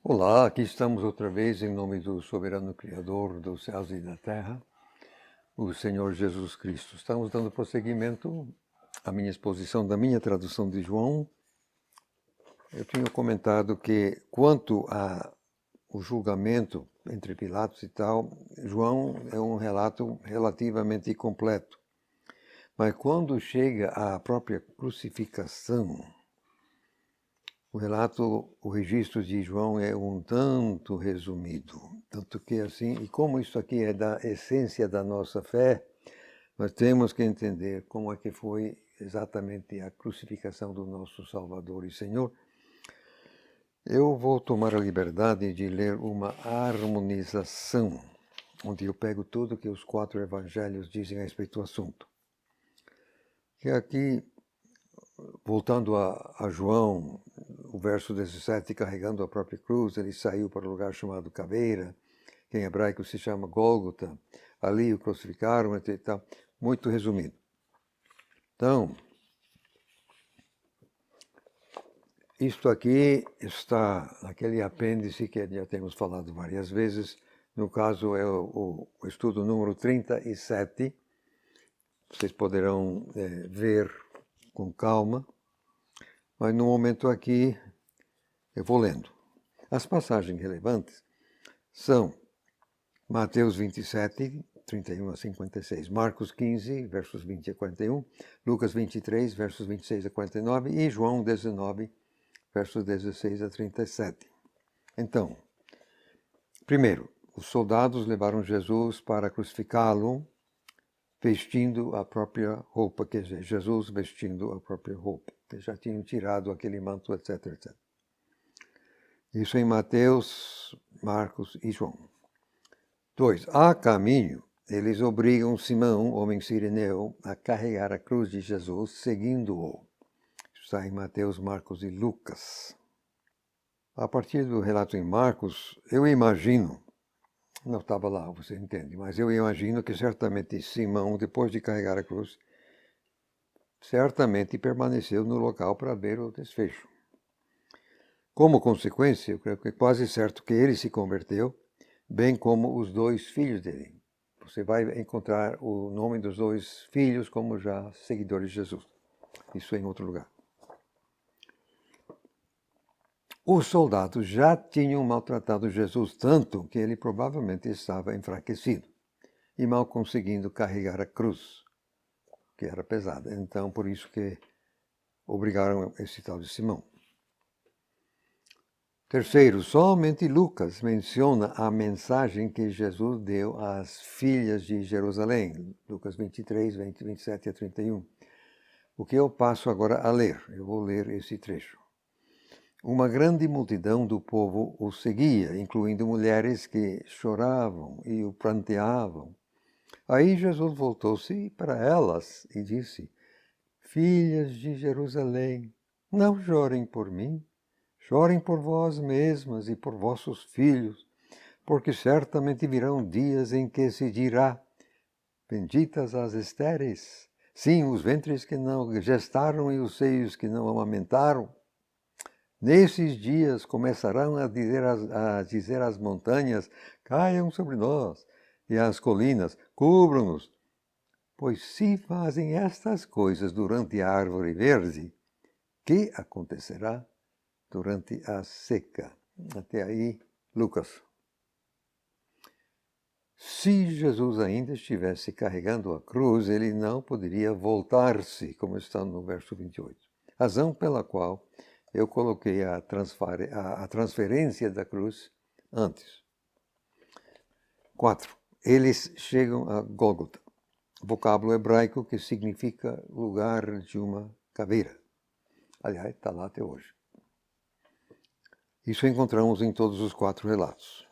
Olá, aqui estamos outra vez em nome do soberano Criador dos céus e da terra, o Senhor Jesus Cristo. Estamos dando prosseguimento à minha exposição da minha tradução de João. Eu tinha comentado que quanto ao julgamento entre Pilatos e tal, João é um relato relativamente completo. Mas quando chega à própria crucificação, o registro de João é um tanto resumido, tanto que assim, e como isso aqui é da essência da nossa fé, nós temos que entender como é que foi exatamente a crucificação do nosso Salvador e Senhor. Eu vou tomar a liberdade de ler uma harmonização, onde eu pego tudo que os 4 evangelhos dizem a respeito do assunto. Que aqui, voltando a João, o verso 17, carregando a própria cruz, ele saiu para um lugar chamado Caveira, que em hebraico se chama Gólgota. Ali o crucificaram e tal. Muito resumido. Então, isto aqui está naquele apêndice que já temos falado várias vezes. No caso, é o estudo número 37. Vocês poderão ver com calma. Mas no momento aqui, eu vou lendo. As passagens relevantes são Mateus 27, 31 a 56, Marcos 15, versos 20 a 41, Lucas 23, versos 26 a 49 e João 19, versos 16 a 37. Então, primeiro, os soldados levaram Jesus para crucificá-lo, vestindo a própria roupa, quer dizer, Jesus vestindo a própria roupa, que já tinham tirado aquele manto, etc, etc. Isso em Mateus, Marcos e João. 2. A caminho, eles obrigam Simão, homem sireneu, a carregar a cruz de Jesus, seguindo-o. Está em Mateus, Marcos e Lucas. A partir do relato em Marcos, eu imagino, não estava lá, você entende, mas eu imagino que certamente Simão, depois de carregar a cruz, certamente permaneceu no local para ver o desfecho. Como consequência, eu creio que é quase certo que ele se converteu, bem como os 2 filhos dele. Você vai encontrar o nome dos 2 filhos como já seguidores de Jesus. Isso é em outro lugar. Os soldados já tinham maltratado Jesus tanto que ele provavelmente estava enfraquecido e mal conseguindo carregar a cruz, que era pesada. Então, por isso que obrigaram esse tal de Simão. Terceiro, somente Lucas menciona a mensagem que Jesus deu às filhas de Jerusalém, Lucas 23, 20, 27 a 31. O que eu passo agora a ler, eu vou ler esse trecho. Uma grande multidão do povo o seguia, incluindo mulheres que choravam e o pranteavam. Aí Jesus voltou-se para elas e disse: Filhas de Jerusalém, não chorem por mim. Chorem por vós mesmas e por vossos filhos, porque certamente virão dias em que se dirá: benditas as estéreis, sim, os ventres que não gestaram e os seios que não amamentaram. Nesses dias começarão a dizer às montanhas: caiam sobre nós, e às colinas: cubram-nos. Pois se fazem estas coisas durante a árvore verde, que acontecerá durante a seca? Até aí, Lucas. Se Jesus ainda estivesse carregando a cruz, ele não poderia voltar-se, como está no verso 28. Razão pela qual eu coloquei a transferência da cruz antes. 4. Eles chegam a Gólgota, vocábulo hebraico que significa lugar de uma caveira. Aliás, está lá até hoje. Isso encontramos em todos os 4 relatos.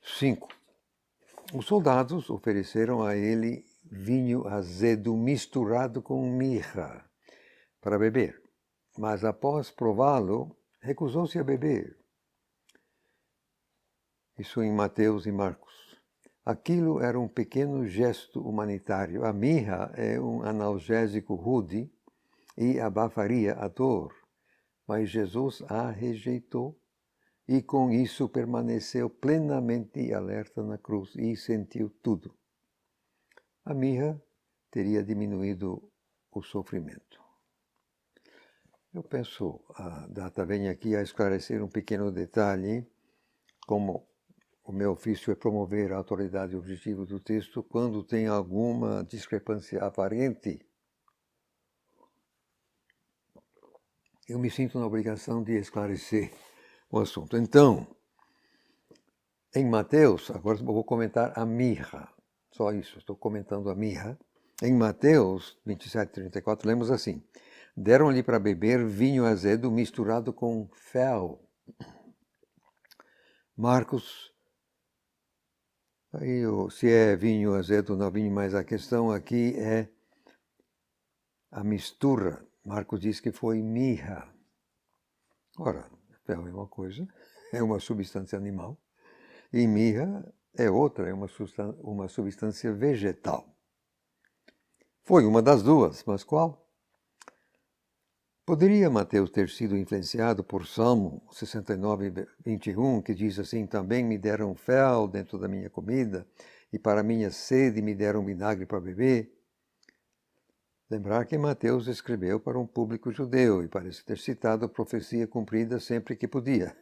5. Os soldados ofereceram a ele vinho azedo misturado com mirra para beber, mas após prová-lo, recusou-se a beber. Isso em Mateus e Marcos. Aquilo era um pequeno gesto humanitário. A mirra é um analgésico rude e abafaria a dor. mas Jesus a rejeitou e com isso permaneceu plenamente alerta na cruz e sentiu tudo. A mirra teria diminuído o sofrimento. Eu penso, a data vem aqui a esclarecer um pequeno detalhe, como o meu ofício é promover a autoridade objetiva do texto quando tem alguma discrepância aparente. Eu me sinto na obrigação de esclarecer o assunto. Então, em Mateus, agora eu vou comentar a mirra, só isso, estou comentando a mirra. Em Mateus 27:34, lemos assim: deram-lhe para beber vinho azedo misturado com fel. Marcos, aí se é vinho azedo ou não vinho, mas a questão aqui é a mistura. Marcos diz que foi mirra. Ora, fel é uma coisa, é uma substância animal, e mirra é outra, é uma substância vegetal. Foi uma das duas, mas qual? Poderia Mateus ter sido influenciado por Salmo 69:21, que diz assim: também me deram fel dentro da minha comida, e para minha sede me deram vinagre para beber? Lembrar que Mateus escreveu para um público judeu e parece ter citado a profecia cumprida sempre que podia.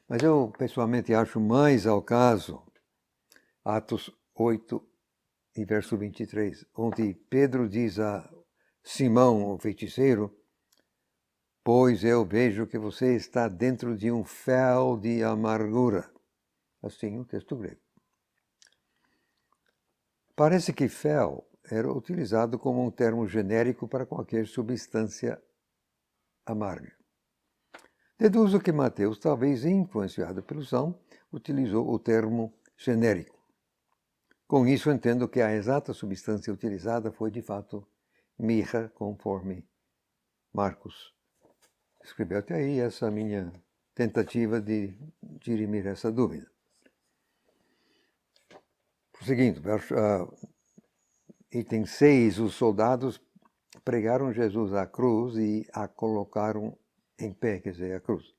Mas eu pessoalmente acho mais ao caso Atos 8 e verso 23, onde Pedro diz a Simão, o feiticeiro: pois eu vejo que você está dentro de um fel de amargura. Assim o texto grego. Parece que fel era utilizado como um termo genérico para qualquer substância amarga. Deduzo que Mateus, talvez influenciado pelo Salmo, utilizou o termo genérico. Com isso, entendo que a exata substância utilizada foi, de fato, mirra, conforme Marcos escreveu. Até aí essa minha tentativa de dirimir essa dúvida. Seguindo, item 6, os soldados pregaram Jesus à cruz e a colocaram em pé, quer dizer, a cruz.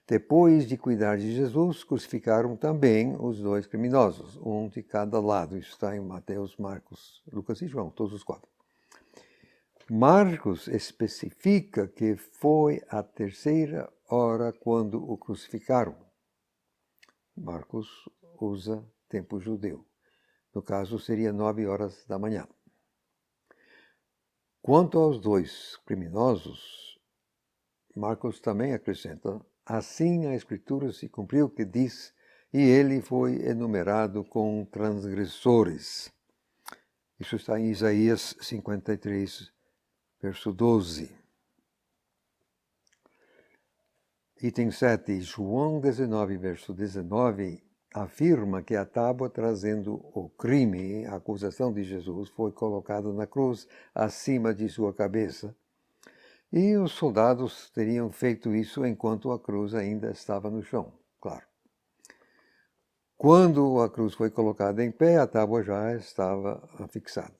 Depois de cuidar de Jesus, crucificaram também os dois criminosos, um de cada lado. Isso está em Mateus, Marcos, Lucas e João, todos os quatro. Marcos especifica que foi a terceira hora quando o crucificaram. Marcos usa tempo judeu. No caso, seria 9 horas da manhã. Quanto aos dois criminosos, Marcos também acrescenta: assim a Escritura se cumpriu que diz, e ele foi enumerado com transgressores. Isso está em Isaías 53, verso 12. Item 7, João 19, verso 19, afirma que a tábua trazendo o crime, a acusação de Jesus, foi colocada na cruz acima de sua cabeça. E os soldados teriam feito isso enquanto a cruz ainda estava no chão, claro. Quando a cruz foi colocada em pé, a tábua já estava fixada.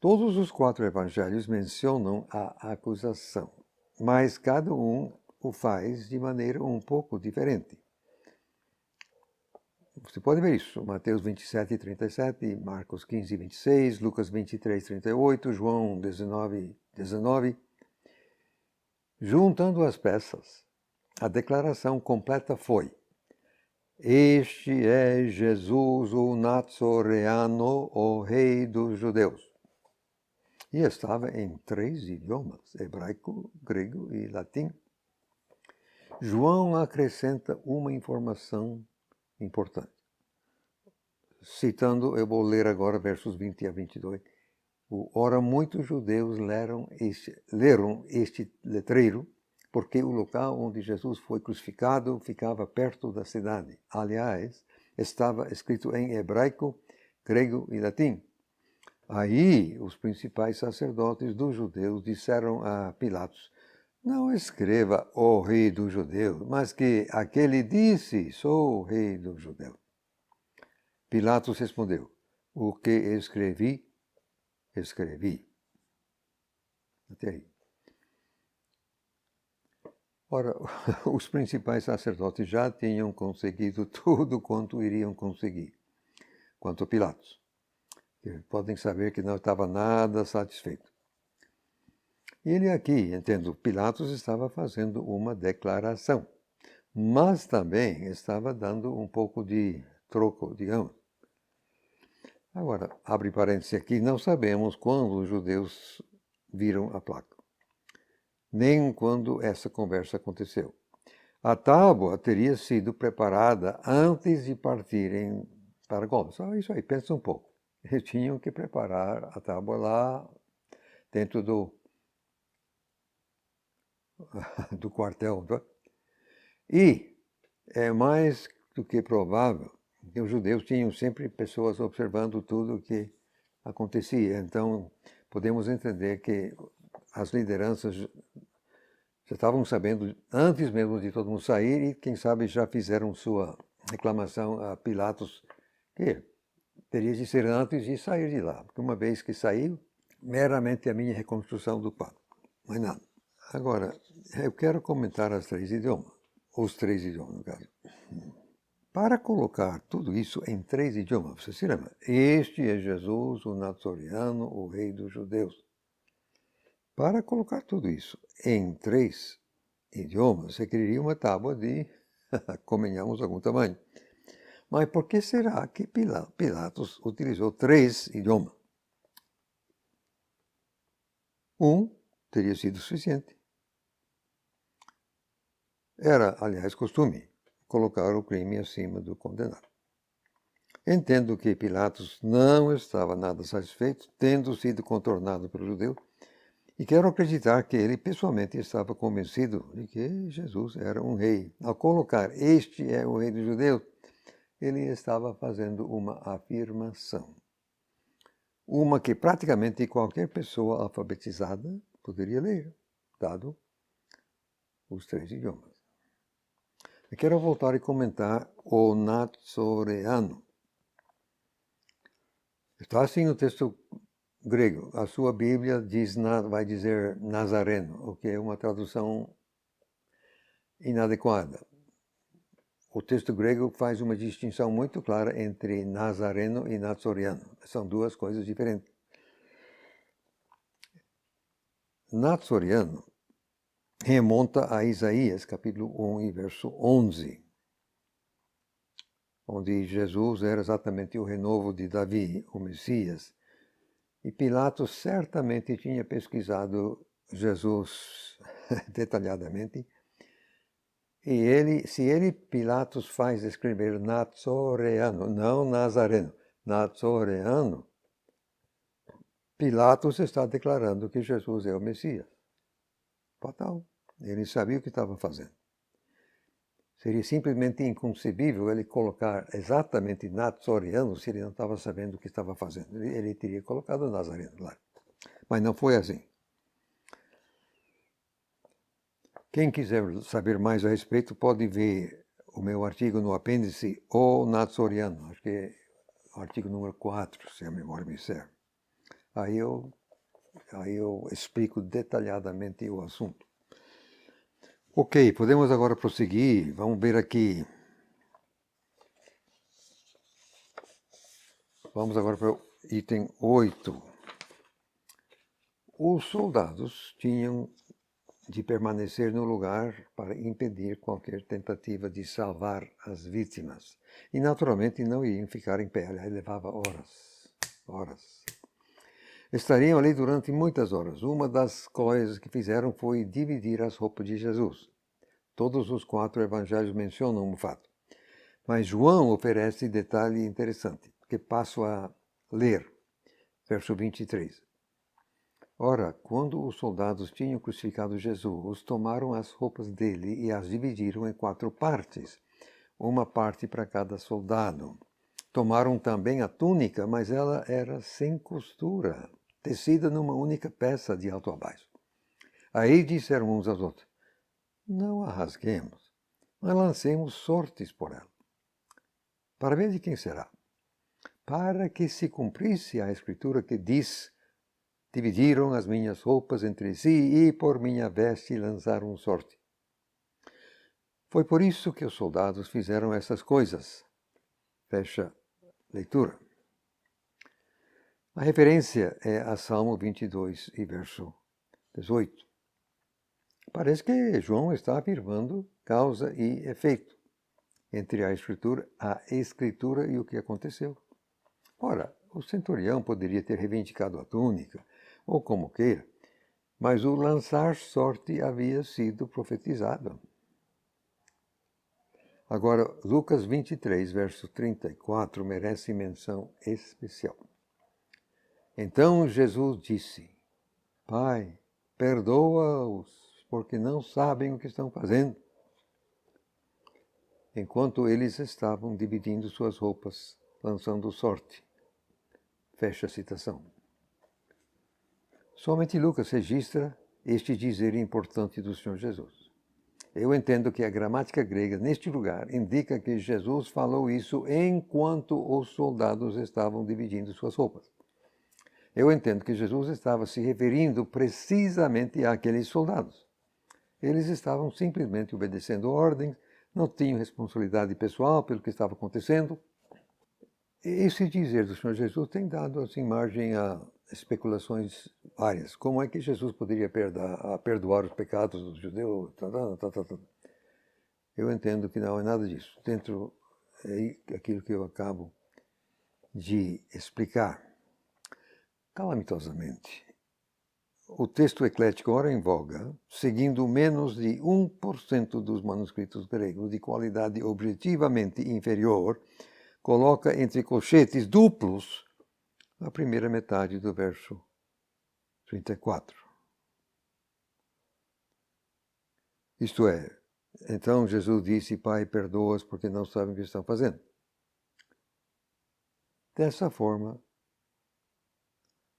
Todos os 4 evangelhos mencionam a acusação, mas cada um o faz de maneira um pouco diferente. Você pode ver isso, Mateus 27:37, Marcos 15:26, Lucas 23:38, João 19:19. Juntando as peças, a declaração completa foi: este é Jesus, o Nazoreano, o Rei dos Judeus. E estava em 3 idiomas, hebraico, grego e latim. João acrescenta uma informação importante. Citando, eu vou ler agora versos 20 a 22. Ora, muitos judeus leram este letreiro, porque o local onde Jesus foi crucificado ficava perto da cidade. Aliás, estava escrito em hebraico, grego e latim. Aí, os principais sacerdotes dos judeus disseram a Pilatos: não escreva o rei dos judeus, mas que aquele disse: sou o rei dos judeus. Pilatos respondeu: o que escrevi, escrevi. Até aí. Ora, os principais sacerdotes já tinham conseguido tudo quanto iriam conseguir, quanto a Pilatos. Podem saber que não estava nada satisfeito. E ele aqui, entendo, Pilatos estava fazendo uma declaração, mas também estava dando um pouco de troco, digamos. Agora, abre parênteses aqui, não sabemos quando os judeus viram a placa, nem quando essa conversa aconteceu. A tábua teria sido preparada antes de partirem para Golgota. Só isso aí, pensa um pouco. Eles tinham que preparar a tábua lá dentro do quartel. E é mais do que provável que os judeus tinham sempre pessoas observando tudo o que acontecia. Então, podemos entender que as lideranças já estavam sabendo antes mesmo de todo mundo sair e, quem sabe, já fizeram sua reclamação a Pilatos, que teria de ser antes de sair de lá. Porque uma vez que saiu, meramente a minha reconstrução do pacto. Mais nada. Agora, eu quero comentar os três idiomas, no caso. Para colocar tudo isso em 3 idiomas, você se lembra? Este é Jesus, o Nazoriano, o rei dos judeus. Para colocar tudo isso em 3 idiomas, você queria uma tábua de, convenhamos, algum tamanho. Mas por que será que Pilatos utilizou 3 idiomas? Um teria sido suficiente. Era, aliás, costume colocar o crime acima do condenado. Entendo que Pilatos não estava nada satisfeito, tendo sido contornado pelo judeu, e quero acreditar que ele pessoalmente estava convencido de que Jesus era um rei. Ao colocar "este é o rei dos judeus", ele estava fazendo uma afirmação. Uma que praticamente qualquer pessoa alfabetizada poderia ler, dado os 3 idiomas. Eu quero voltar e comentar o Nazoreano. Está assim no texto grego. A sua Bíblia vai dizer Nazareno, o que é uma tradução inadequada. O texto grego faz uma distinção muito clara entre Nazareno e Nazoriano. São 2 coisas diferentes. Nazoriano remonta a Isaías, capítulo 1 e verso 11, onde Jesus era exatamente o renovo de Davi, o Messias. E Pilatos certamente tinha pesquisado Jesus detalhadamente. E Pilatos faz escrever Nazoreano, não Nazareno, Nazoreano, Pilatos está declarando que Jesus é o Messias. Fatal. Ele sabia o que estava fazendo. Seria simplesmente inconcebível ele colocar exatamente Nazoriano se ele não estava sabendo o que estava fazendo. Ele teria colocado Nazareno lá. Mas não foi assim. Quem quiser saber mais a respeito pode ver o meu artigo no apêndice O Nazoriano. Acho que é o artigo número 4, se a memória me serve. Aí eu explico detalhadamente o assunto. Ok, podemos agora prosseguir. Vamos ver aqui. Vamos agora para o item 8. Os soldados tinham de permanecer no lugar para impedir qualquer tentativa de salvar as vítimas. E, naturalmente, não iam ficar em pé. Aí levava horas. Estariam ali durante muitas horas. Uma das coisas que fizeram foi dividir as roupas de Jesus. Todos os 4 evangelhos mencionam o fato. Mas João oferece detalhe interessante, que passo a ler. Verso 23. Ora, quando os soldados tinham crucificado Jesus, tomaram as roupas dele e as dividiram em 4 partes, uma parte para cada soldado. Tomaram também a túnica, mas ela era sem costura, tecida numa única peça de alto a baixo. Aí disseram uns aos outros: não a rasguemos, mas lancemos sortes por ela, para ver de quem será. Para que se cumprisse a escritura que diz: dividiram as minhas roupas entre si e por minha veste lançaram sorte. Foi por isso que os soldados fizeram essas coisas. Fecha leitura. A referência é a Salmo 22 e verso 18. Parece que João está afirmando causa e efeito entre a Escritura e o que aconteceu. Ora, o centurião poderia ter reivindicado a túnica, ou como queira, mas o lançar sorte havia sido profetizado. Agora, Lucas 23, verso 34, merece menção especial. Então Jesus disse: Pai, perdoa-os, porque não sabem o que estão fazendo. Enquanto eles estavam dividindo suas roupas, lançando sorte. Fecha a citação. Somente Lucas registra este dizer importante do Senhor Jesus. Eu entendo que a gramática grega, neste lugar, indica que Jesus falou isso enquanto os soldados estavam dividindo suas roupas. Eu entendo que Jesus estava se referindo precisamente àqueles soldados. Eles estavam simplesmente obedecendo ordens, não tinham responsabilidade pessoal pelo que estava acontecendo. Esse dizer do Senhor Jesus tem dado assim, margem a especulações várias. Como é que Jesus poderia perdoar os pecados dos judeus? Eu entendo que não é nada disso. Dentro daquilo que eu acabo de explicar. Calamitosamente, o texto eclético ora em voga, seguindo menos de 1% dos manuscritos gregos de qualidade objetivamente inferior, coloca entre colchetes duplos a primeira metade do verso 34. Isto é, então Jesus disse: Pai, perdoa-os porque não sabem o que estão fazendo. Dessa forma,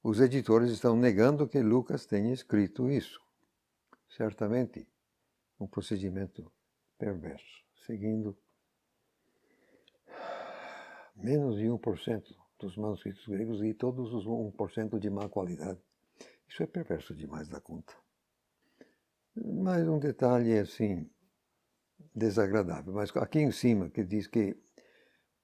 os editores estão negando que Lucas tenha escrito isso. Certamente, um procedimento perverso, seguindo menos de 1% dos manuscritos gregos e todos os 1% de má qualidade. Isso é perverso demais da conta. Mas um detalhe assim, desagradável. Mas aqui em cima, que diz que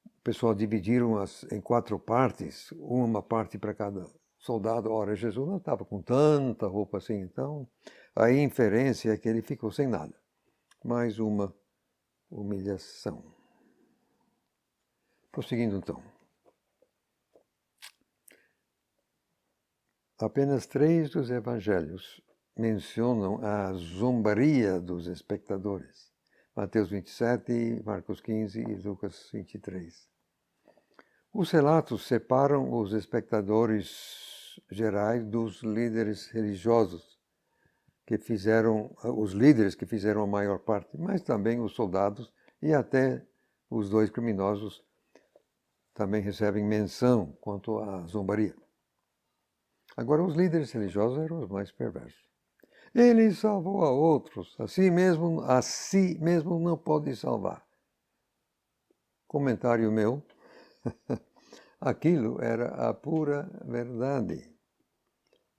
o pessoal dividiram em 4 partes, uma parte para cada soldado. Ora, Jesus não estava com tanta roupa assim, então a inferência é que ele ficou sem nada. Mais uma humilhação. Prosseguindo então. Apenas 3 dos evangelhos mencionam a zombaria dos espectadores. Mateus 27, Marcos 15 e Lucas 23. Os relatos separam os espectadores gerais dos líderes religiosos, os líderes que fizeram a maior parte, mas também os soldados e até os 2 criminosos também recebem menção quanto à zombaria. Agora, os líderes religiosos eram os mais perversos. Ele salvou a outros, a si mesmo não pode salvar. Comentário meu, aquilo era a pura verdade.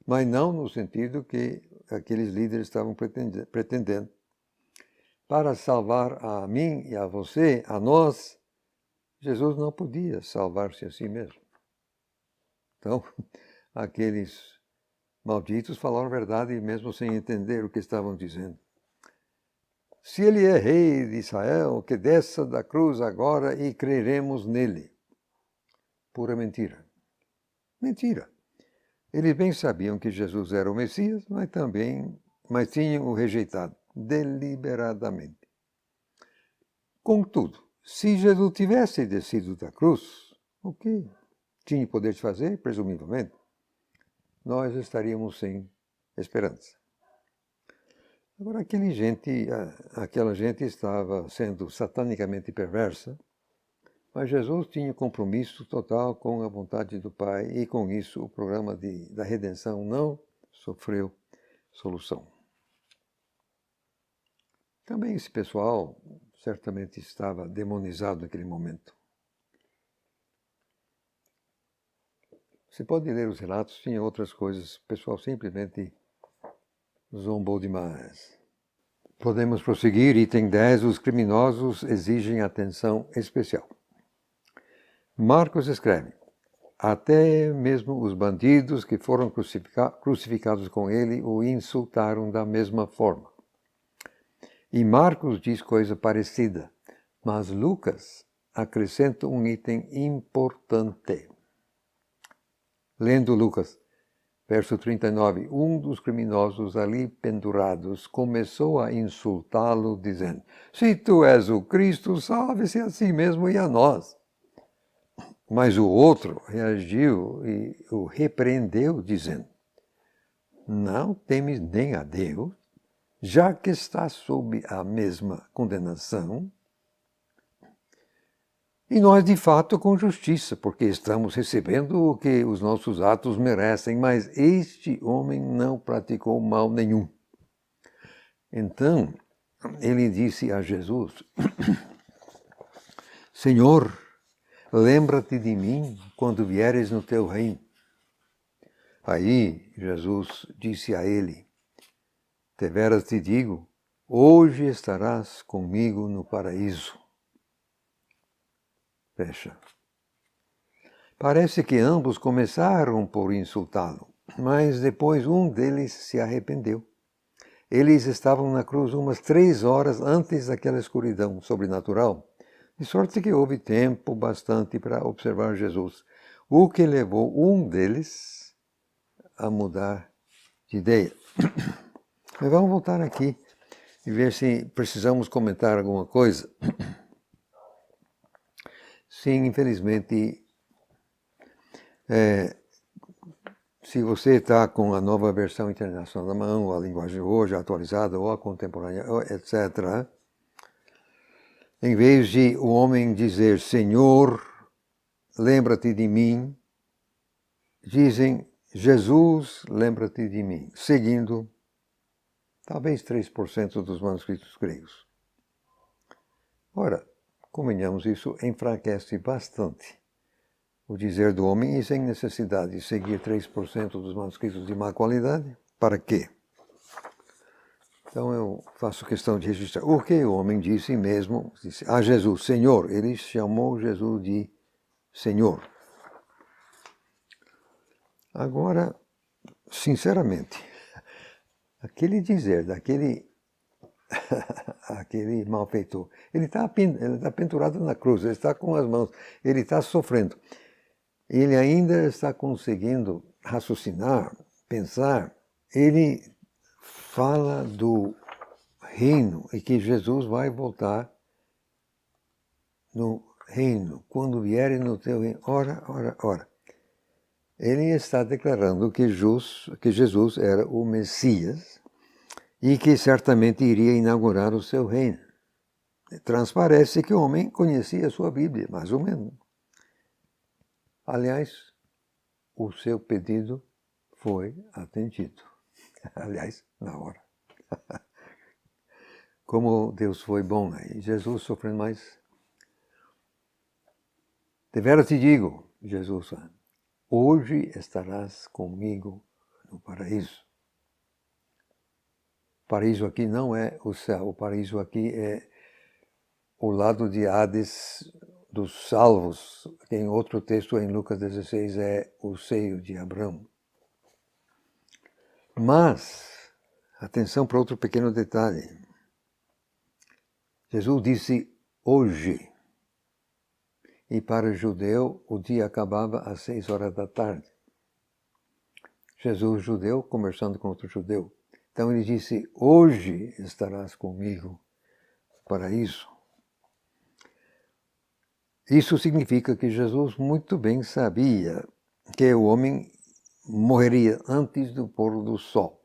Mas não no sentido que aqueles líderes estavam pretendendo. Para salvar a mim e a você, a nós, Jesus não podia salvar-se a si mesmo. Então, aqueles malditos falaram a verdade mesmo sem entender o que estavam dizendo. Se ele é rei de Israel, que desça da cruz agora e creremos nele. Pura mentira. Mentira. Eles bem sabiam que Jesus era o Messias, mas tinham o rejeitado deliberadamente. Contudo, se Jesus tivesse descido da cruz, o que tinha poder de fazer, presumivelmente, nós estaríamos sem esperança. Agora, aquela gente estava sendo satanicamente perversa, mas Jesus tinha compromisso total com a vontade do Pai e, com isso, o programa da redenção não sofreu solução. Também esse pessoal certamente estava demonizado naquele momento. Você pode ler os relatos, tinha outras coisas, o pessoal simplesmente zombou demais. Podemos prosseguir. Item 10. Os criminosos exigem atenção especial. Marcos escreve: até mesmo os bandidos que foram crucificados com ele o insultaram da mesma forma. E Marcos diz coisa parecida, mas Lucas acrescenta um item importante. Lendo Lucas, verso 39, um dos criminosos ali pendurados começou a insultá-lo, dizendo: se tu és o Cristo, salve-se a si mesmo e a nós. Mas o outro reagiu e o repreendeu, dizendo: não temes nem a Deus, já que está sob a mesma condenação, e nós de fato com justiça, porque estamos recebendo o que os nossos atos merecem, mas este homem não praticou mal nenhum. Então, ele disse a Jesus: Senhor, lembra-te de mim quando vieres no teu reino. Aí Jesus disse a ele: deveras te digo, hoje estarás comigo no paraíso. Fecha. Parece que ambos começaram por insultá-lo, mas depois um deles se arrependeu. Eles estavam na cruz umas 3 horas antes daquela escuridão sobrenatural, de sorte que houve tempo bastante para observar Jesus, o que levou um deles a mudar de ideia. Mas vamos voltar aqui e ver se precisamos comentar alguma coisa. Sim, infelizmente, se você está com a nova versão internacional na mão, ou a linguagem hoje atualizada, ou a contemporânea, etc., em vez de o homem dizer, Senhor, lembra-te de mim, dizem, Jesus, lembra-te de mim, seguindo talvez 3% dos manuscritos gregos. Ora, convenhamos, isso enfraquece bastante o dizer do homem e sem necessidade de seguir 3% dos manuscritos de má qualidade. Para quê? Então eu faço questão de registrar o que o homem disse mesmo, disse a Jesus, Senhor. Ele chamou Jesus de Senhor. Agora, sinceramente, aquele dizer daquele aquele malfeitor, ele está pendurado na cruz, ele está com as mãos, ele está sofrendo. Ele ainda está conseguindo raciocinar, pensar. Ele fala do reino e que Jesus vai voltar no reino, quando vierem no teu reino. Ora. Ele está declarando que Jesus era o Messias e que certamente iria inaugurar o seu reino. Transparece que o homem conhecia a sua Bíblia, mais ou menos. Aliás, o seu pedido foi atendido. Aliás, na hora. Como Deus foi bom, né? E Jesus sofrendo mais. Deveras te digo, Jesus, hoje estarás comigo no paraíso. O paraíso aqui não é o céu, o paraíso aqui é o lado de Hades dos salvos, que em outro texto, em Lucas 16, é o seio de Abraão. Mas, atenção para outro pequeno detalhe. Jesus disse hoje, e para o judeu o dia acabava às 6 horas da tarde. Jesus, judeu, conversando com outro judeu. Então ele disse, hoje estarás comigo no paraíso. Isso significa que Jesus muito bem sabia que o homem morreria antes do pôr do sol.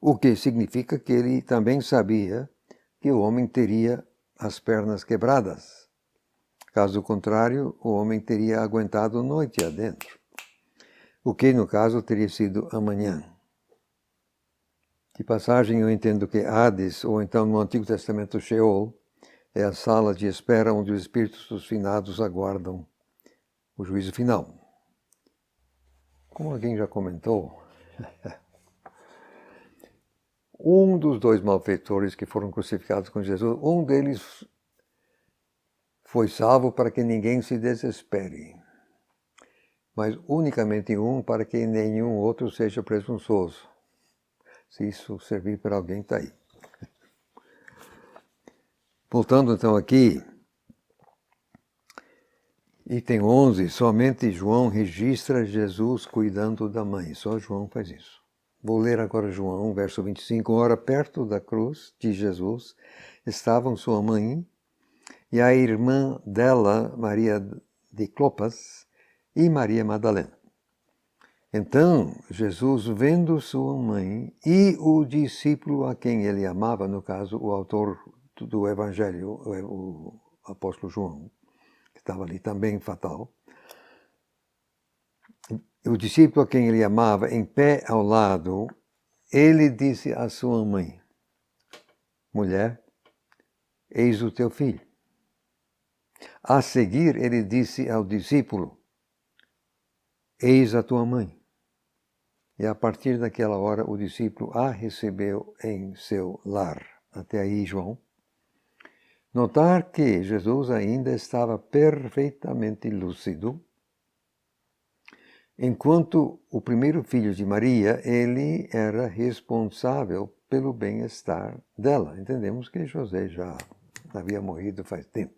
O que significa que ele também sabia que o homem teria as pernas quebradas. Caso contrário, o homem teria aguentado noite adentro. O que, no caso, teria sido amanhã. De passagem, eu entendo que Hades, ou então no Antigo Testamento Sheol, é a sala de espera onde os espíritos dos finados aguardam o juízo final. Como alguém já comentou, Um dos dois malfeitores que foram crucificados com Jesus, um deles foi salvo para que ninguém se desespere, mas unicamente um para que nenhum outro seja presunçoso. Se isso servir para alguém, está aí. Voltando então aqui, item 11, somente João registra Jesus cuidando da mãe. Só João faz isso. Vou ler agora João, verso 25. Ora, perto da cruz de Jesus estavam sua mãe e a irmã dela, Maria de Clopas, e Maria Madalena. Então, Jesus, vendo sua mãe e o discípulo a quem ele amava, no caso, o autor do Evangelho, o apóstolo João, que estava ali também fatal, o discípulo a quem ele amava, em pé ao lado, ele disse à sua mãe: mulher, eis o teu filho. A seguir, ele disse ao discípulo: eis a tua mãe. E a partir daquela hora, o discípulo a recebeu em seu lar. Até aí, João. Notar que Jesus ainda estava perfeitamente lúcido. Enquanto o primeiro filho de Maria, ele era responsável pelo bem-estar dela. Entendemos que José já havia morrido faz tempo.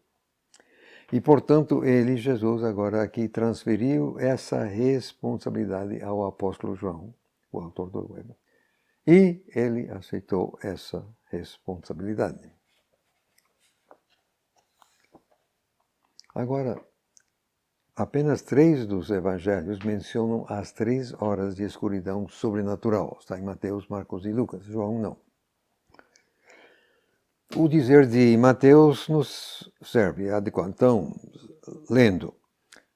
E, portanto, ele, Jesus, agora aqui transferiu essa responsabilidade ao apóstolo João, o autor do Evangelho. E ele aceitou essa responsabilidade. Agora, apenas 3 dos evangelhos mencionam as 3 horas de escuridão sobrenatural. Está em Mateus, Marcos e Lucas. João não. O dizer de Mateus nos serve adequado. Então, lendo.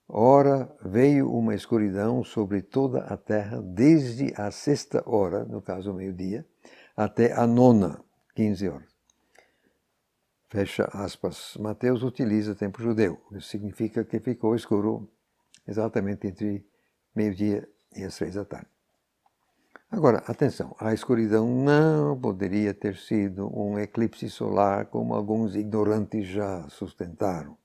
Ora, veio uma escuridão sobre toda a terra, desde a 6ª hora, no caso meio-dia, até a 9ª, 15 horas. Fecha aspas. Mateus utiliza tempo judeu. Isso significa que ficou escuro exatamente entre meio-dia e as 3 da tarde. Agora, atenção, a escuridão não poderia ter sido um eclipse solar, como alguns ignorantes já sustentaram.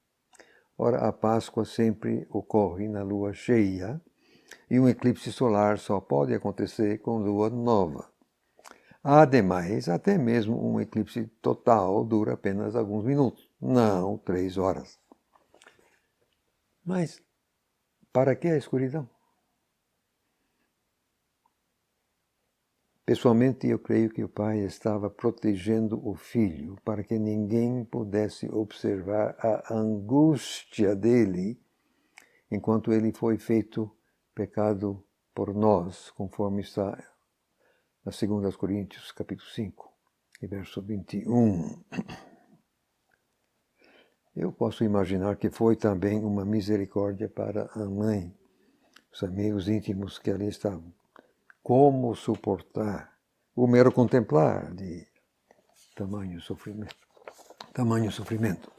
Ora, a Páscoa sempre ocorre na lua cheia, e um eclipse solar só pode acontecer com lua nova. Ademais, até mesmo um eclipse total dura apenas alguns minutos, não 3 horas. Mas, para que a escuridão? Pessoalmente, eu creio que o pai estava protegendo o filho para que ninguém pudesse observar a angústia dele enquanto ele foi feito pecado por nós, conforme está na 2 Coríntios, capítulo 5, e verso 21. Eu posso imaginar que foi também uma misericórdia para a mãe, os amigos íntimos que ali estavam. Como suportar o mero contemplar de tamanho sofrimento? Tamanho sofrimento.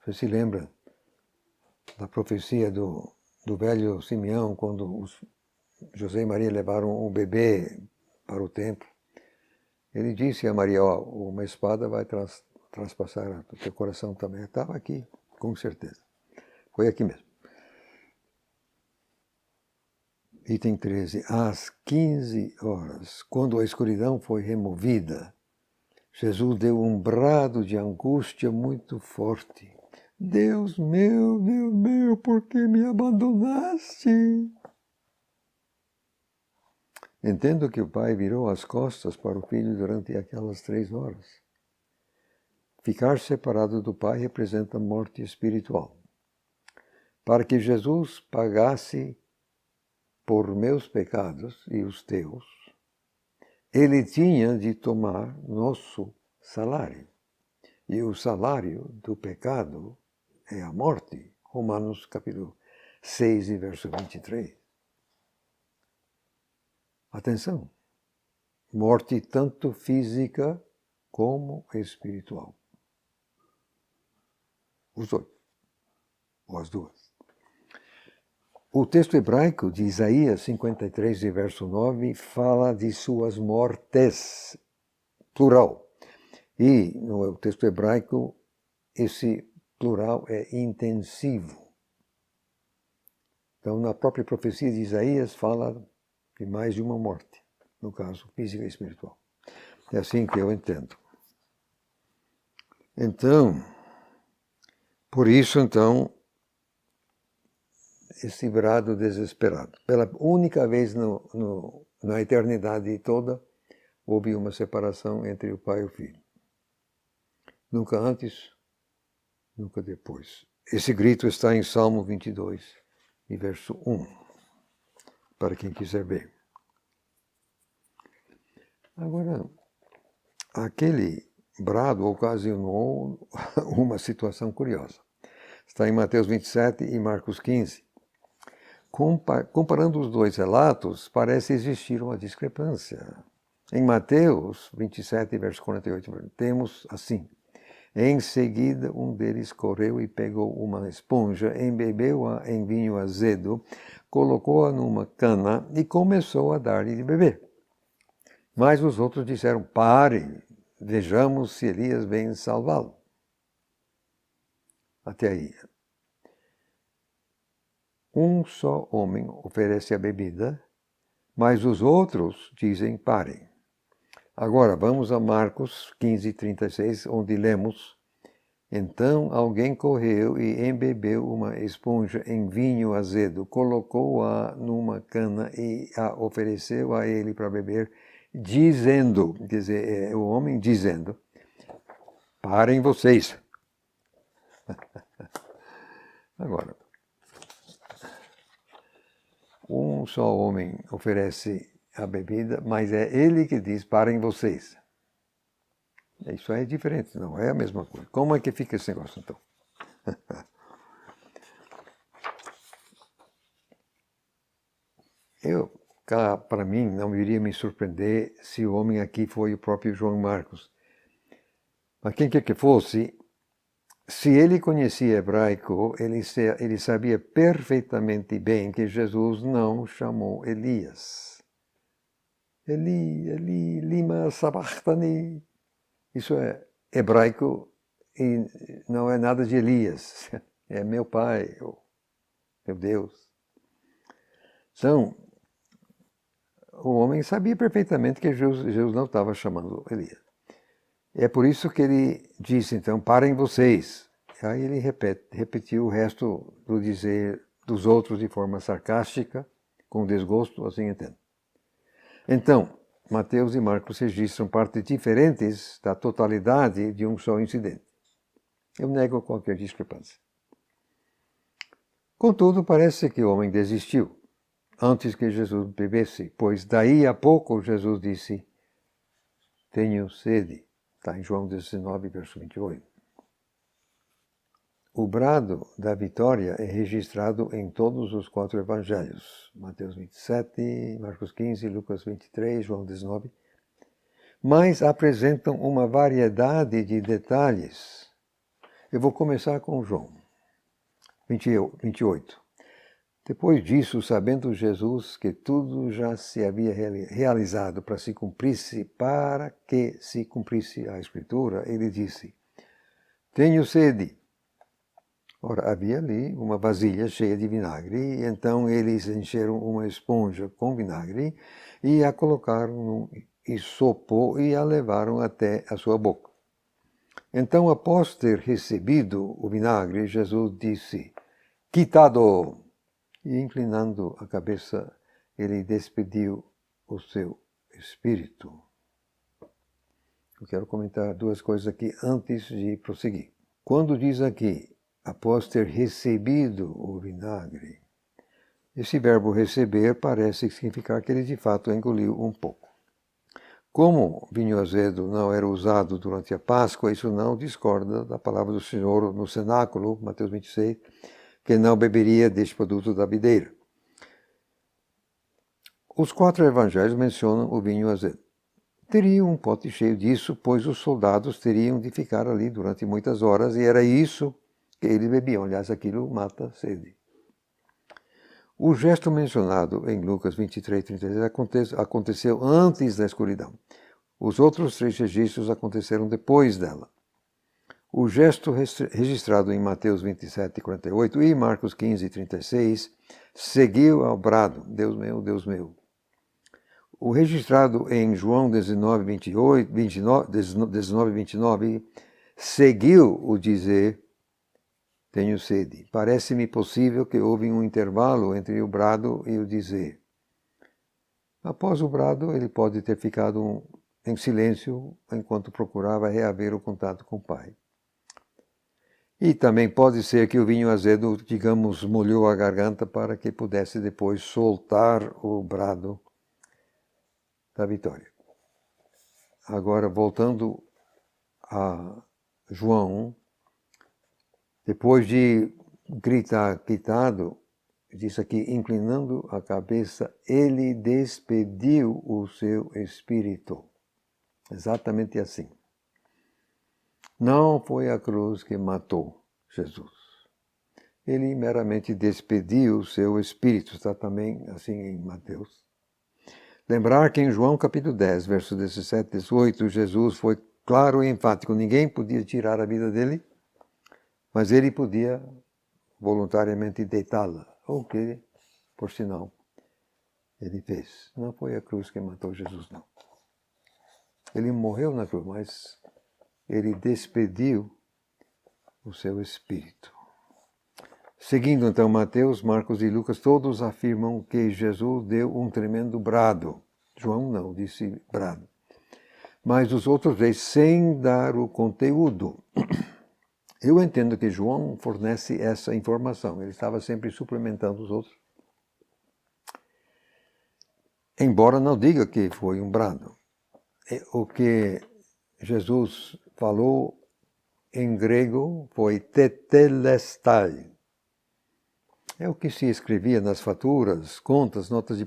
Você se lembra da profecia do velho Simeão, quando José e Maria levaram um bebê para o templo? Ele disse a Maria: uma espada vai transpassar o teu coração também. Estava aqui, com certeza. Foi aqui mesmo. Item 13. Às 15 horas, quando a escuridão foi removida, Jesus deu um brado de angústia muito forte. Deus meu, por que me abandonaste? Entendo que o pai virou as costas para o filho durante aquelas 3 horas. Ficar separado do pai representa morte espiritual. Para que Jesus pagasse por meus pecados e os teus, ele tinha de tomar nosso salário. E o salário do pecado é a morte. Romanos capítulo 6 e verso 23. Atenção! Morte tanto física como espiritual. Os dois. Ou as duas. O texto hebraico de Isaías 53, verso 9, fala de suas mortes, plural. E no texto hebraico, esse plural é intensivo. Então, na própria profecia de Isaías, fala de mais de uma morte, no caso, física e espiritual. É assim que eu entendo. Então, por isso, então, esse brado desesperado. Pela única vez na eternidade toda, houve uma separação entre o pai e o filho. Nunca antes, nunca depois. Esse grito está em Salmo 22, e verso 1, para quem quiser ver. Agora, aquele brado ocasionou uma situação curiosa. Está em Mateus 27 e Marcos 15. Comparando os dois relatos, parece existir uma discrepância. Em Mateus 27, verso 48, temos assim: em seguida, um deles correu e pegou uma esponja, embebeu-a em vinho azedo, colocou-a numa cana e começou a dar-lhe de beber. Mas os outros disseram: pare, vejamos se Elias vem salvá-lo. Até aí. Um só homem oferece a bebida, mas os outros dizem: parem. Agora, vamos a Marcos 15, 36, onde lemos: então alguém correu e embebeu uma esponja em vinho azedo, colocou-a numa cana e a ofereceu a ele para beber, dizendo, quer dizer, é o homem dizendo: parem vocês. Agora, um só homem oferece a bebida, mas é ele que diz: parem vocês. Isso aí é diferente, não é a mesma coisa. Como é que fica esse negócio, então? Para mim, não iria me surpreender se o homem aqui foi o próprio João Marcos. Mas quem quer que fosse, se ele conhecia hebraico, ele sabia perfeitamente bem que Jesus não chamou Elias. Eli, lima sabachthani. Isso é hebraico e não é nada de Elias. É meu pai, meu Deus. Então, o homem sabia perfeitamente que Jesus não estava chamando Elias. É por isso que ele disse, então, parem vocês. Aí ele repetiu o resto do dizer dos outros de forma sarcástica, com desgosto, assim entendo. Então, Mateus e Marcos registram partes diferentes da totalidade de um só incidente. Eu nego qualquer discrepância. Contudo, parece que o homem desistiu antes que Jesus bebesse, pois daí a pouco Jesus disse: tenho sede. Está em João 19, verso 28. O brado da vitória é registrado em todos os 4 evangelhos. Mateus 27, Marcos 15, Lucas 23, João 19. Mas apresentam uma variedade de detalhes. Eu vou começar com João 28. Depois disso, sabendo Jesus que tudo já se havia realizado para que se cumprisse a Escritura, ele disse: tenho sede. Ora, havia ali uma vasilha cheia de vinagre, e então eles encheram uma esponja com vinagre e a colocaram num isopo e a levaram até a sua boca. Então, após ter recebido o vinagre, Jesus disse: quitado! E inclinando a cabeça, ele despediu o seu espírito. Eu quero comentar 2 coisas aqui antes de prosseguir. Quando diz aqui, após ter recebido o vinagre, esse verbo receber parece significar que ele de fato engoliu um pouco. Como vinho azedo não era usado durante a Páscoa, isso não discorda da palavra do Senhor no cenáculo, Mateus 26, que não beberia deste produto da videira. Os 4 evangelhos mencionam o vinho azedo. Teriam um pote cheio disso, pois os soldados teriam de ficar ali durante muitas horas, e era isso que eles bebiam. Aliás, aquilo mata a sede. O gesto mencionado em Lucas 23, 36 aconteceu antes da escuridão. Os outros 3 registros aconteceram depois dela. O gesto registrado em Mateus 27, 48 e Marcos 15, 36 seguiu ao brado, Deus meu, Deus meu. O registrado em João 19, 29 seguiu o dizer, tenho sede. Parece-me possível que houve um intervalo entre o brado e o dizer. Após o brado, ele pode ter ficado em silêncio enquanto procurava reaver o contato com o Pai. E também pode ser que o vinho azedo, digamos, molhou a garganta para que pudesse depois soltar o brado da vitória. Agora, voltando a João, depois de gritar, quitado, diz aqui, inclinando a cabeça, ele despediu o seu espírito. Exatamente assim. Não foi a cruz que matou Jesus. Ele meramente despediu o seu espírito. Está também assim em Mateus. Lembrar que em João capítulo 10, versos 17 e 18, Jesus foi claro e enfático. Ninguém podia tirar a vida dele, mas ele podia voluntariamente deitá-la. O que, por sinal, ele fez. Não foi a cruz que matou Jesus, não. Ele morreu na cruz, mas ele despediu o seu espírito. Seguindo então Mateus, Marcos e Lucas, todos afirmam que Jesus deu um tremendo brado. João não, disse brado. Mas os outros três, sem dar o conteúdo. Eu entendo que João fornece essa informação. Ele estava sempre suplementando os outros. Embora não diga que foi um brado. O que Jesus falou em grego foi tetelestai. É o que se escrevia nas faturas, contas, notas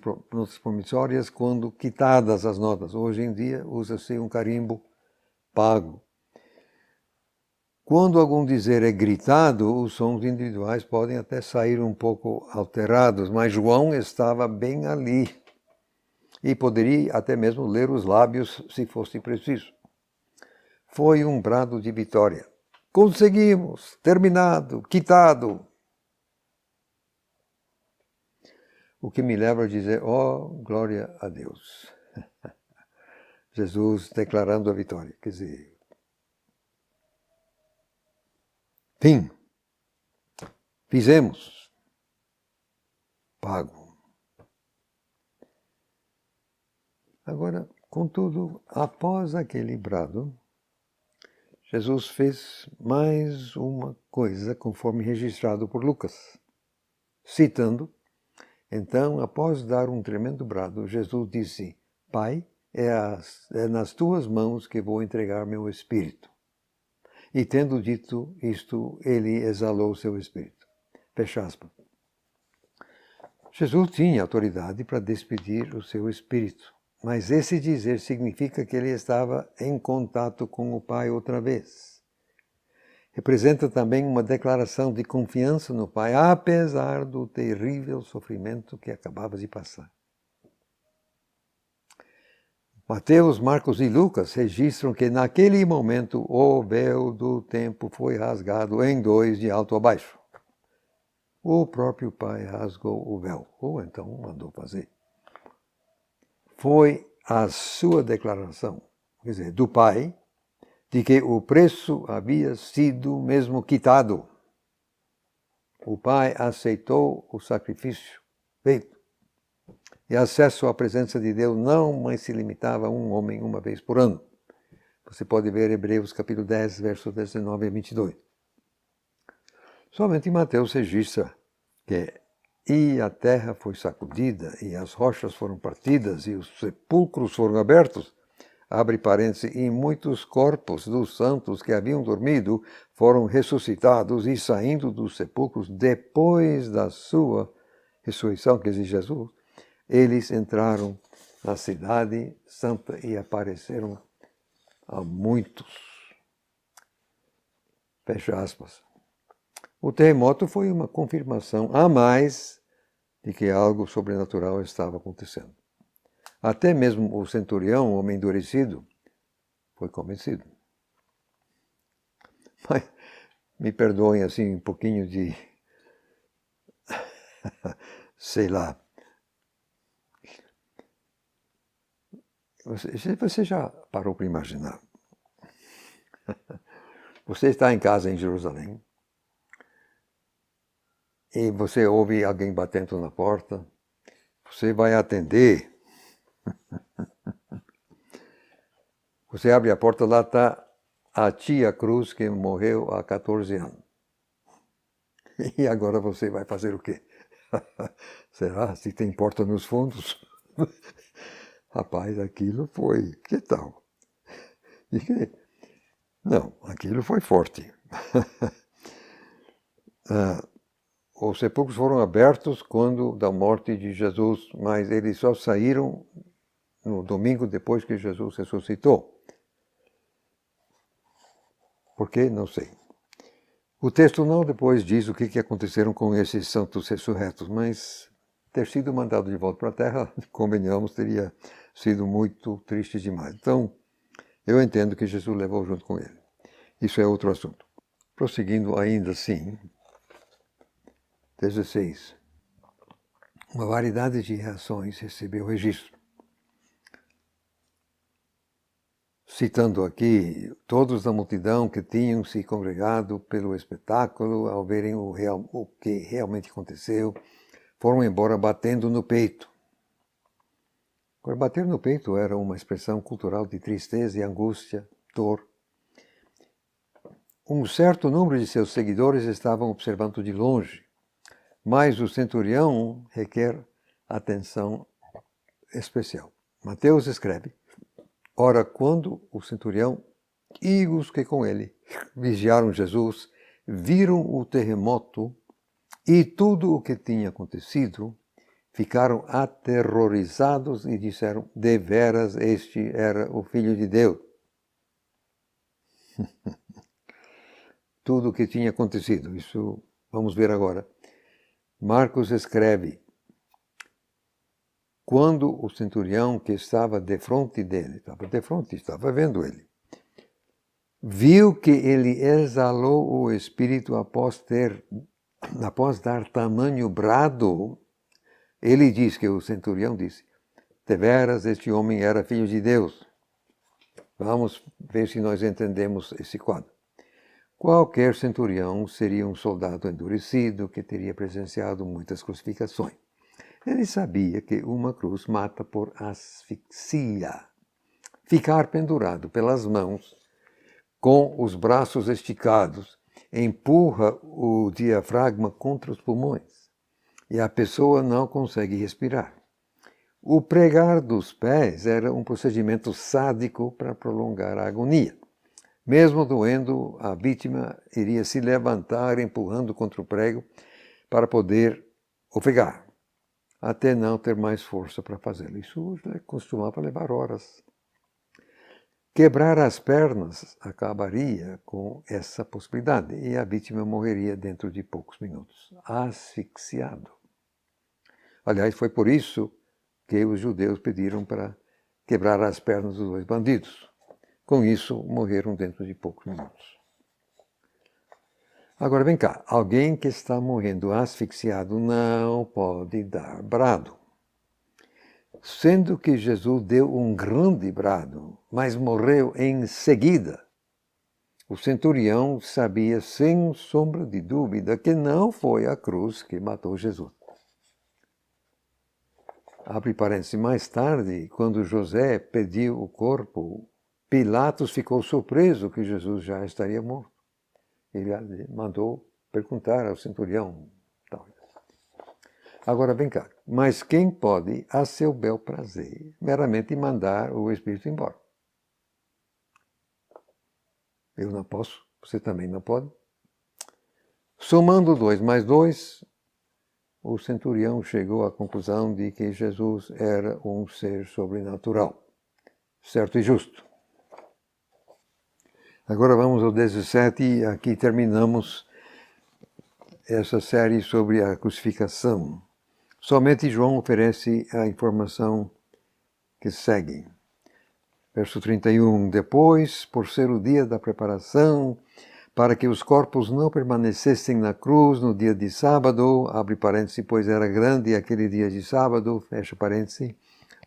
promissórias, quando quitadas as notas. Hoje em dia usa-se um carimbo pago. Quando algum dizer é gritado, os sons individuais podem até sair um pouco alterados, mas João estava bem ali e poderia até mesmo ler os lábios se fosse preciso. Foi um brado de vitória. Conseguimos! Terminado! Quitado! O que me leva a dizer, glória a Deus. Jesus declarando a vitória. Quer dizer, fim. Fizemos. Pago. Agora, contudo, após aquele brado, Jesus fez mais uma coisa, conforme registrado por Lucas, citando, então, após dar um tremendo brado, Jesus disse, Pai, é nas tuas mãos que vou entregar meu espírito. E tendo dito isto, ele exalou seu espírito. Fecha aspas. Jesus tinha autoridade para despedir o seu espírito, mas esse dizer significa que ele estava em contato com o Pai outra vez. Representa também uma declaração de confiança no Pai, apesar do terrível sofrimento que acabava de passar. Mateus, Marcos e Lucas registram que naquele momento o véu do templo foi rasgado em 2 de alto a baixo. O próprio Pai rasgou o véu, ou então mandou fazer. Foi a sua declaração, quer dizer, do Pai, de que o preço havia sido mesmo quitado. O Pai aceitou o sacrifício feito. E acesso à presença de Deus não mais se limitava a um homem uma vez por ano. Você pode ver Hebreus capítulo 10, versos 19 a 22. Somente Mateus registra que e a terra foi sacudida, e as rochas foram partidas, e os sepulcros foram abertos. Abre parênteses, e muitos corpos dos santos que haviam dormido foram ressuscitados e saindo dos sepulcros depois da sua ressurreição, quer dizer, Jesus, eles entraram na cidade santa e apareceram a muitos. Fecha aspas. O terremoto foi uma confirmação a mais de que algo sobrenatural estava acontecendo. Até mesmo o centurião, o homem endurecido, foi convencido. Mas me perdoem assim um pouquinho de, sei lá. Você já parou para imaginar? Você está em casa em Jerusalém e você ouve alguém batendo na porta, você vai atender, você abre a porta, lá está a tia Cruz que morreu há 14 anos. E agora você vai fazer o quê? Será? Se tem porta nos fundos? Rapaz, aquilo foi... Que tal? Não, aquilo foi forte. Os sepulcros foram abertos quando da morte de Jesus, mas eles só saíram no domingo depois que Jesus ressuscitou. Por quê? Não sei. O texto não depois diz o que aconteceram com esses santos ressurretos, mas ter sido mandado de volta para a terra, convenhamos, teria sido muito triste demais. Então, eu entendo que Jesus levou junto com ele. Isso é outro assunto. Prosseguindo ainda assim, 16. Uma variedade de reações recebeu registro. Citando aqui, todos da multidão que tinham se congregado pelo espetáculo, ao verem o que realmente aconteceu, foram embora batendo no peito. Agora, bater no peito era uma expressão cultural de tristeza e angústia, dor. Um certo número de seus seguidores estavam observando de longe, mas o centurião requer atenção especial. Mateus escreve: ora, quando o centurião e os que com ele vigiaram Jesus viram o terremoto e tudo o que tinha acontecido, ficaram aterrorizados e disseram: deveras este era o Filho de Deus. Tudo o que tinha acontecido, isso vamos ver agora. Marcos escreve: quando o centurião que estava defronte dele, estava vendo ele, viu que ele exalou o espírito após dar tamanho brado, ele diz que o centurião disse: deveras este homem era filho de Deus. Vamos ver se nós entendemos esse quadro. Qualquer centurião seria um soldado endurecido que teria presenciado muitas crucificações. Ele sabia que uma cruz mata por asfixia. Ficar pendurado pelas mãos, com os braços esticados, empurra o diafragma contra os pulmões e a pessoa não consegue respirar. O pregar dos pés era um procedimento sádico para prolongar a agonia. Mesmo doendo, a vítima iria se levantar empurrando contra o prego para poder ofegar, até não ter mais força para fazê-lo. Isso costumava levar horas. Quebrar as pernas acabaria com essa possibilidade e a vítima morreria dentro de poucos minutos, asfixiado. Aliás, foi por isso que os judeus pediram para quebrar as pernas dos dois bandidos. Com isso, morreram dentro de poucos minutos. Agora, vem cá. Alguém que está morrendo asfixiado não pode dar brado. Sendo que Jesus deu um grande brado, mas morreu em seguida. O centurião sabia, sem sombra de dúvida, que não foi a cruz que matou Jesus. Abre parênteses, mais tarde, quando José pediu o corpo, Pilatos ficou surpreso que Jesus já estaria morto. Ele mandou perguntar ao centurião. Agora, vem cá. Mas quem pode, a seu bel prazer, meramente mandar o espírito embora? Eu não posso, você também não pode. Somando 2 mais 2, o centurião chegou à conclusão de que Jesus era um ser sobrenatural. Certo e justo. Agora vamos ao 17 e aqui terminamos essa série sobre a crucificação, Somente João oferece a informação que segue. Verso 31. Depois, por ser o dia da preparação, para que os corpos não permanecessem na cruz no dia de sábado, abre parênteses, pois era grande aquele dia de sábado, fecha parênteses,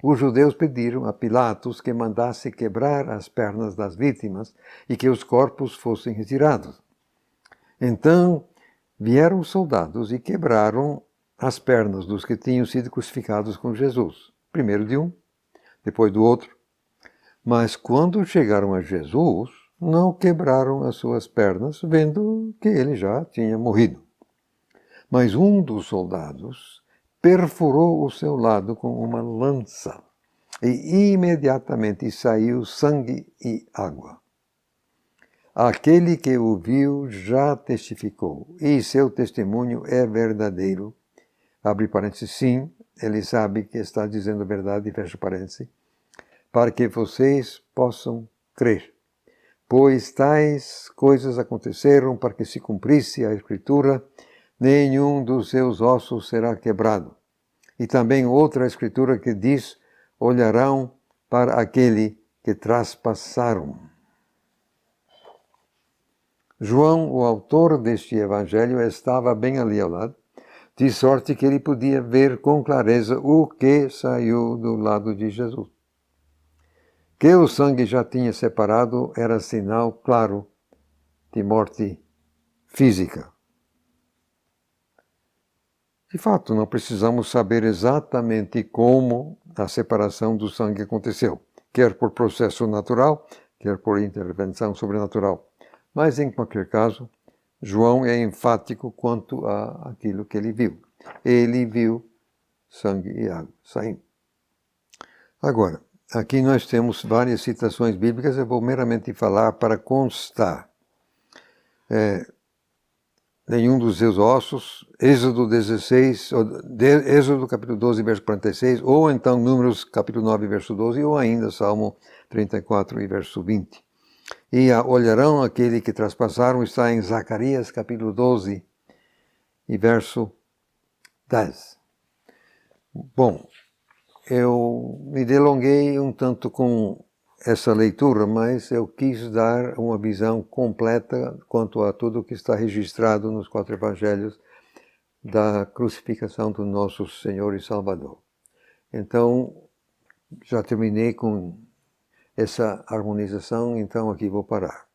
os judeus pediram a Pilatos que mandasse quebrar as pernas das vítimas e que os corpos fossem retirados. Então vieram os soldados e quebraram as pernas dos que tinham sido crucificados com Jesus. Primeiro de um, depois do outro. Mas quando chegaram a Jesus, não quebraram as suas pernas, vendo que ele já tinha morrido. Mas um dos soldados perfurou o seu lado com uma lança, e imediatamente saiu sangue e água. Aquele que o viu já testificou, e seu testemunho é verdadeiro. Abre parênteses, sim, ele sabe que está dizendo a verdade, fecha parênteses, para que vocês possam crer. Pois tais coisas aconteceram para que se cumprisse a Escritura, nenhum dos seus ossos será quebrado. E também outra Escritura que diz, olharão para aquele que traspassaram. João, o autor deste evangelho, estava bem ali ao lado, de sorte que ele podia ver com clareza o que saiu do lado de Jesus. Que o sangue já tinha separado era sinal claro de morte física. De fato, não precisamos saber exatamente como a separação do sangue aconteceu, quer por processo natural, quer por intervenção sobrenatural. Mas, em qualquer caso, João é enfático quanto a aquilo que ele viu. Ele viu sangue e água saindo. Agora, aqui nós temos várias citações bíblicas, eu vou meramente falar para constar. Nenhum dos seus ossos, Êxodo 16, Êxodo capítulo 12, verso 46, ou então Números capítulo 9, verso 12, ou ainda Salmo 34 e verso 20. E olharão aquele que traspassaram, está em Zacarias capítulo 12 e verso 10. Bom, eu me delonguei um tanto com essa leitura, mas eu quis dar uma visão completa quanto a tudo que está registrado nos 4 evangelhos da crucificação do nosso Senhor e Salvador. Então, já terminei com essa harmonização, então aqui vou parar.